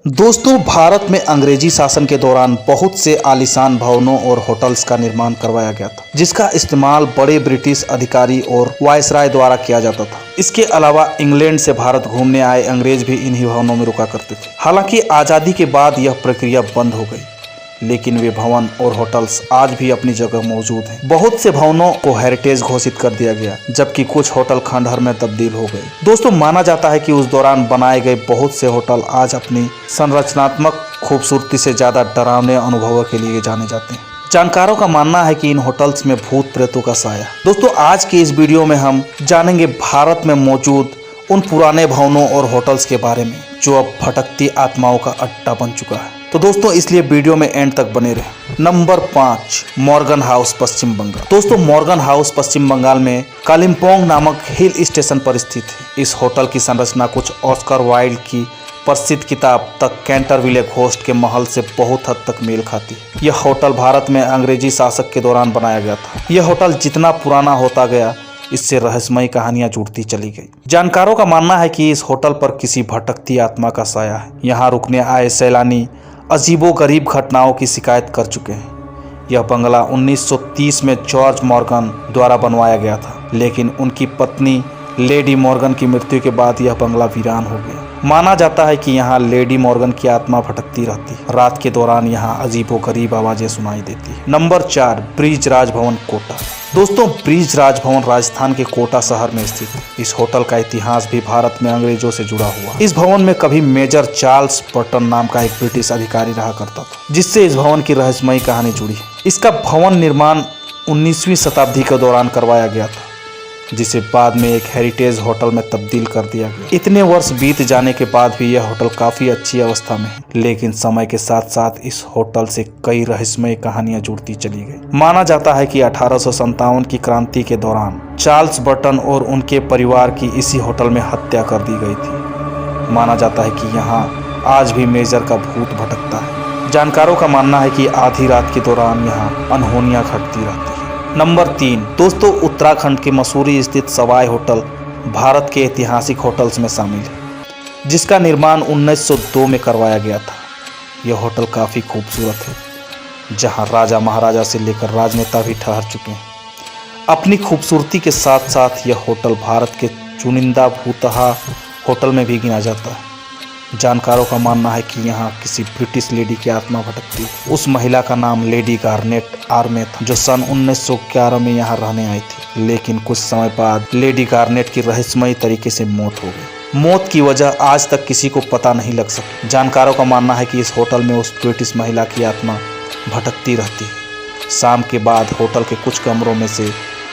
दोस्तों, भारत में अंग्रेजी शासन के दौरान बहुत से आलीशान भवनों और होटल्स का निर्माण करवाया गया था, जिसका इस्तेमाल बड़े ब्रिटिश अधिकारी और वायसराय द्वारा किया जाता था। इसके अलावा इंग्लैंड से भारत घूमने आए अंग्रेज भी इन्हीं भवनों में रुका करते थे। हालांकि आज़ादी के बाद यह प्रक्रिया बंद हो गई, लेकिन वे भवन और होटल्स आज भी अपनी जगह मौजूद हैं। बहुत से भवनों को हेरिटेज घोषित कर दिया गया, जबकि कुछ होटल खंडहर में तब्दील हो गए। दोस्तों, माना जाता है कि उस दौरान बनाए गए बहुत से होटल आज अपनी संरचनात्मक खूबसूरती से ज्यादा डरावने अनुभवों के लिए जाने जाते हैं। जानकारों का मानना है कि इन होटल्स में भूत प्रेतों का साया। दोस्तों, आज की इस वीडियो में हम जानेंगे भारत में मौजूद उन पुराने भवनों और होटल्स के बारे में जो अब भटकती आत्माओं का अड्डा बन चुका है। तो दोस्तों, इसलिए वीडियो में एंड तक बने रहे। नंबर 5, मॉर्गन हाउस, पश्चिम बंगाल। दोस्तों, मॉर्गन हाउस पश्चिम बंगाल में कालिम्पोंग नामक हिल स्टेशन पर स्थित है। इस होटल की संरचना कुछ ऑस्कर वाइल्ड की प्रसिद्ध किताब द कैंटरविले घोस्ट के महल से बहुत हद तक मेल खाती है। यह होटल भारत में अंग्रेजी शासक के दौरान बनाया गया था। यह होटल जितना पुराना होता गया, इससे रहस्यमयी कहानियां जुड़ती चली गई। जानकारों का मानना है कि इस होटल पर किसी भटकती आत्मा का साया है। यहाँ रुकने आए सैलानी अजीबोगरीब घटनाओं की शिकायत कर चुके हैं। यह बंगला 1930 में जॉर्ज मॉर्गन द्वारा बनवाया गया था, लेकिन उनकी पत्नी लेडी मॉर्गन की मृत्यु के बाद यह बंगला वीरान हो गया। माना जाता है कि यहाँ लेडी मॉर्गन की आत्मा भटकती रहती है। रात के दौरान यहाँ अजीबोगरीब आवाजें सुनाई देती है। Number 4, bridge Raj Bhavan, Kota. दोस्तों, ब्रिज राजभवन राजस्थान के कोटा शहर में स्थित है। इस होटल का इतिहास भी भारत में अंग्रेजों से जुड़ा हुआ। इस भवन में कभी मेजर चार्ल्स बर्टन नाम का एक ब्रिटिश अधिकारी रहा करता था, जिससे इस भवन की रहस्यमयी कहानी जुड़ी। इसका भवन निर्माण 19वीं शताब्दी के दौरान करवाया गया था, जिसे बाद में एक हेरिटेज होटल में तब्दील कर दिया गया। इतने वर्ष बीत जाने के बाद भी यह होटल काफी अच्छी अवस्था में है, लेकिन समय के साथ साथ इस होटल से कई रहस्यमय कहानियां जुड़ती चली गई। माना जाता है कि 1857 की क्रांति के दौरान चार्ल्स बर्टन और उनके परिवार की इसी होटल में हत्या कर दी गई थी। माना जाता है कि यहाँ आज भी मेजर का भूत भटकता है। जानकारों का मानना है कि आधी रात के दौरान यहाँ अनहोनियां घटती रहती है। नंबर 3, दोस्तों, उत्तराखंड के मसूरी स्थित सवाई होटल भारत के ऐतिहासिक होटल्स में शामिल है, जिसका निर्माण 1902 में करवाया गया था। यह होटल काफ़ी खूबसूरत है, जहां राजा महाराजा से लेकर राजनेता भी ठहर चुके हैं। अपनी खूबसूरती के साथ साथ यह होटल भारत के चुनिंदा भूतहा होटल में भी गिना जाता है। जानकारों का मानना है कि यहाँ किसी ब्रिटिश लेडी की आत्मा भटकती है। उस महिला का नाम लेडी गार्नेट आर्मे था, जो सन 1911 में यहाँ रहने आई थी, लेकिन कुछ समय बाद लेडी गार्नेट की रहस्यमयी तरीके से मौत हो गई। मौत की वजह आज तक किसी को पता नहीं लग सकी। जानकारों का मानना है कि इस होटल में उस ब्रिटिश महिला की आत्मा भटकती रहती है। शाम के बाद होटल के कुछ कमरों में से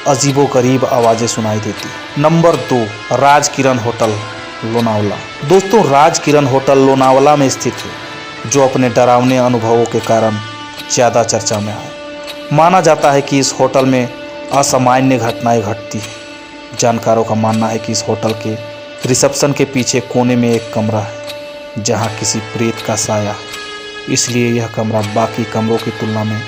अजीबोगरीब आवाज़ें सुनाई देती। Number 2, Rajkiran hotel, Lonavala. दोस्तों, राजकिरण होटल लोनावला में स्थित है, जो अपने डरावने अनुभवों के कारण ज़्यादा चर्चा में है। माना जाता है कि इस होटल में असामान्य घटनाएं घटती हैं। जानकारों का मानना है कि इस होटल के रिसेप्शन के पीछे कोने में एक कमरा है, जहां किसी प्रेत का साया है। इसलिए यह कमरा बाकी कमरों की तुलना में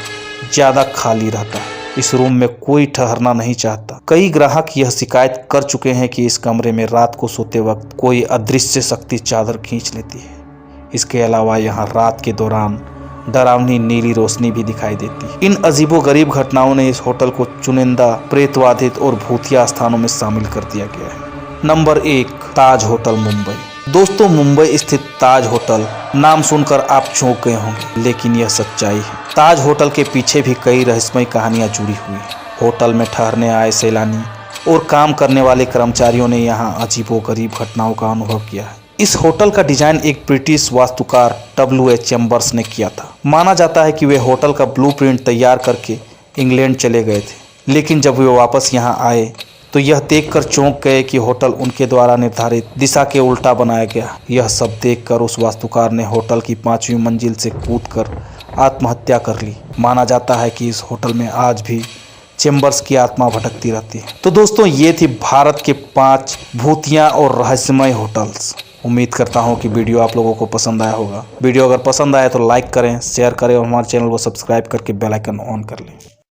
ज़्यादा खाली रहता है। इस रूम में कोई ठहरना नहीं चाहता। कई ग्राहक यह शिकायत कर चुके हैं कि इस कमरे में रात को सोते वक्त कोई अदृश्य शक्ति चादर खींच लेती है। इसके अलावा यहाँ रात के दौरान डरावनी नीली रोशनी भी दिखाई देती है। इन अजीबोगरीब घटनाओं ने इस होटल को चुनिंदा प्रेतवाधित और भूतिया स्थानों में शामिल कर दिया गया है। नंबर 1, ताज होटल, मुंबई। दोस्तों, मुंबई स्थित ताज होटल नाम सुनकर आप चौंक गए होंगे, लेकिन यह सच्चाई है। ताज होटल के पीछे भी कई रहस्यमयी कहानियां जुड़ी हुई हैं। होटल में ठहरने आए सैलानी और काम करने वाले कर्मचारियों ने यहाँ अजीबोगरीब घटनाओं का अनुभव किया है। इस होटल का डिजाइन एक ब्रिटिश वास्तुकार W.H. चैम्बर्स ने किया था। माना जाता है कि वे होटल का ब्लूप्रिंट तैयार करके इंग्लैंड चले गए थे, लेकिन जब वे वापस यहाँ आए तो यह देखकर चौंक गए कि होटल उनके द्वारा निर्धारित दिशा के उल्टा बनाया गया। यह सब देखकर उस वास्तुकार ने होटल की 5वीं मंजिल से कूदकर आत्महत्या कर ली। माना जाता है कि इस होटल में आज भी चैम्बर्स की आत्मा भटकती रहती है। तो दोस्तों, ये थी भारत के 5 भूतिया और रहस्यमय होटल्स। उम्मीद करता हूँ कि वीडियो आप लोगों को पसंद आया होगा। वीडियो अगर पसंद आए तो लाइक करें, शेयर करें और हमारे चैनल को सब्सक्राइब करके बेल आइकन ऑन कर लें।